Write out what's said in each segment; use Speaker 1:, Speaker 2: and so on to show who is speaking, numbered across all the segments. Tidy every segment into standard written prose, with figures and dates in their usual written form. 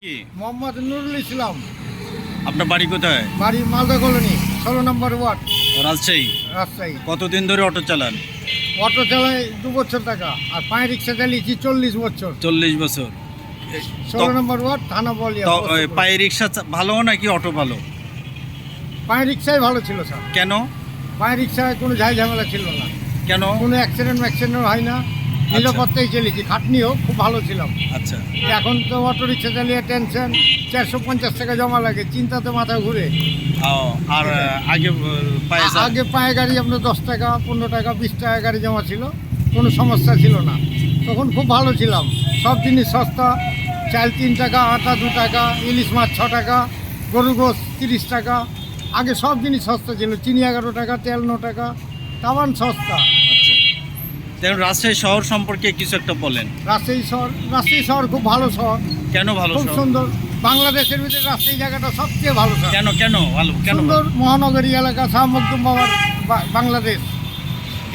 Speaker 1: কি
Speaker 2: মোহাম্মদ নুরুল ইসলাম।
Speaker 1: আপনার বাড়ি কোথায়?
Speaker 2: বাড়ি মালদা কলোনি 16 নম্বর ওয়ার্ড,
Speaker 1: রাজশাহী।
Speaker 2: রাজশাহী।
Speaker 1: কতদিন ধরে অটো চালান?
Speaker 2: অটো চালাই 2 বছর টাকা, আর পায়ে রিক্সা চালিয়েছি 40 বছর।
Speaker 1: 40 বছর।
Speaker 2: 16 নম্বর ওয়ার্ড, থানা বলিয়া।
Speaker 1: তো পায়ে রিক্সা ভালো নাকি অটো ভালো?
Speaker 2: পায়ে রিক্সাই ভালো ছিল স্যার।
Speaker 1: কেন?
Speaker 2: পায়ে রিক্সায় কোনো ঝাই ঝামেলা ছিল না,
Speaker 1: কেন?
Speaker 2: কোনো অ্যাক্সিডেন্ট হয় না, নিরাপত্তায় চলেছি, খাটনিও খুব ভালো ছিলাম।
Speaker 1: আচ্ছা।
Speaker 2: এখন তো অটো রিক্সা চালিয়ে টেনশন, 450 টাকা জমা লাগে, চিন্তাতে মাথা ঘুরে।
Speaker 1: আর আগে পায়ে
Speaker 2: আগে পায়ে গাড়ি আপনার 10 টাকা, 15 টাকা, 20 টাকা গাড়ি জমা ছিল, কোনো সমস্যা ছিল না। তখন খুব ভালো ছিলাম, সব জিনিস সস্তা, চাল 3 টাকা, আটা 2 টাকা, ইলিশ মাছ 6 টাকা, গরুর গোশ 30 টাকা। আগে সব জিনিস সস্তা ছিল, চিনি 11 টাকা, তেল 9 টাকা, তামান সস্তা।
Speaker 1: আচ্ছা। তাহলে রাজশাহী শহর সম্পর্কে কিছু একটা বলেন।
Speaker 2: রাজশাহী শহর খুব ভালো শহর।
Speaker 1: কেন ভালো
Speaker 2: খুব
Speaker 1: শহর?
Speaker 2: সুন্দর। বাংলাদেশের ভিতরে রাজশাহী জায়গাটা সবচেয়ে ভালো শহর।
Speaker 1: কেন কেন ভালো? কেন
Speaker 2: সুন্দর মহানগরী এলাকা, শাহ মখদুম বাবার বাংলাদেশ।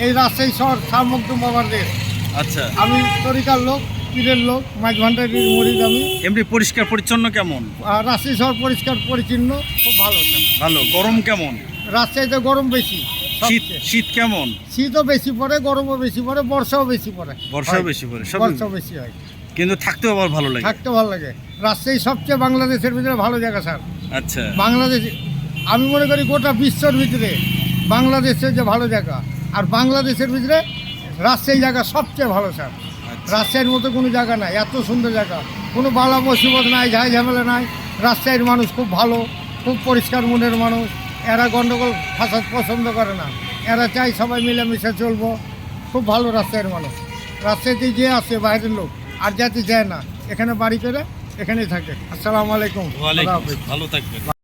Speaker 2: এই রাজশাহী শহর শাহ মখদুম বাবার দেশ।
Speaker 1: আচ্ছা।
Speaker 2: আমি তরিকার লোক, পীরের লোক, মাঝ ভান্ডারির মরিদ আমি।
Speaker 1: এমনি পরিষ্কার পরিচ্ছন্ন কেমন?
Speaker 2: আর রাজশাহী শহর পরিষ্কার পরিচ্ছন্ন, খুব ভালো স্যার।
Speaker 1: ভালো। গরম কেমন?
Speaker 2: রাজশাহীতে গরম বেশি,
Speaker 1: শীত
Speaker 2: সবচেয়ে।
Speaker 1: শীত কেমন?
Speaker 2: শীতও বেশি পড়ে, গরমও বেশি পড়ে, বর্ষাও বেশি পড়ে।
Speaker 1: বর্ষাও
Speaker 2: হয়।
Speaker 1: বেশি পড়ে, সব
Speaker 2: বর্ষাও বেশি হয়,
Speaker 1: কিন্তু থাকতেও আবার ভালো লাগে।
Speaker 2: থাকতে ভালো লাগে। রাজশাহী সবচেয়ে বাংলাদেশের ভিতরে ভালো জায়গা স্যার।
Speaker 1: আচ্ছা।
Speaker 2: বাংলাদেশ, আমি মনে করি গোটা বিশ্বর ভিতরে বাংলাদেশের যে ভালো জায়গা, আর বাংলাদেশের ভিতরে রাজশাহী জায়গা সবচেয়ে ভালো স্যার।
Speaker 1: আচ্ছা।
Speaker 2: রাজশাহীর মতো কোনো জায়গা নাই, এত সুন্দর জায়গা, কোনো বালা মুসিবত নাই, ঝাই ঝামেলা নাই। রাজশাহীর মানুষ খুব ভালো, খুব পরিষ্কার মনের মানুষ। এরা গণ্ডগোল ফাসাদ পছন্দ করে না, এরা চাই সবাই মিলেমিশে চলবো। খুব ভালো রাজশাহীর মানুষ। রাজশাহীতে যে আসে বাইরের লোক আর যাতে যায় না, এখানে বাড়ি করে এখানেই থাকে। আসসালামু আলাইকুম।
Speaker 1: ওয়ালাইকুম
Speaker 2: খোদা হাফেজ।
Speaker 1: আসসালাম। ভালো থাকবেন।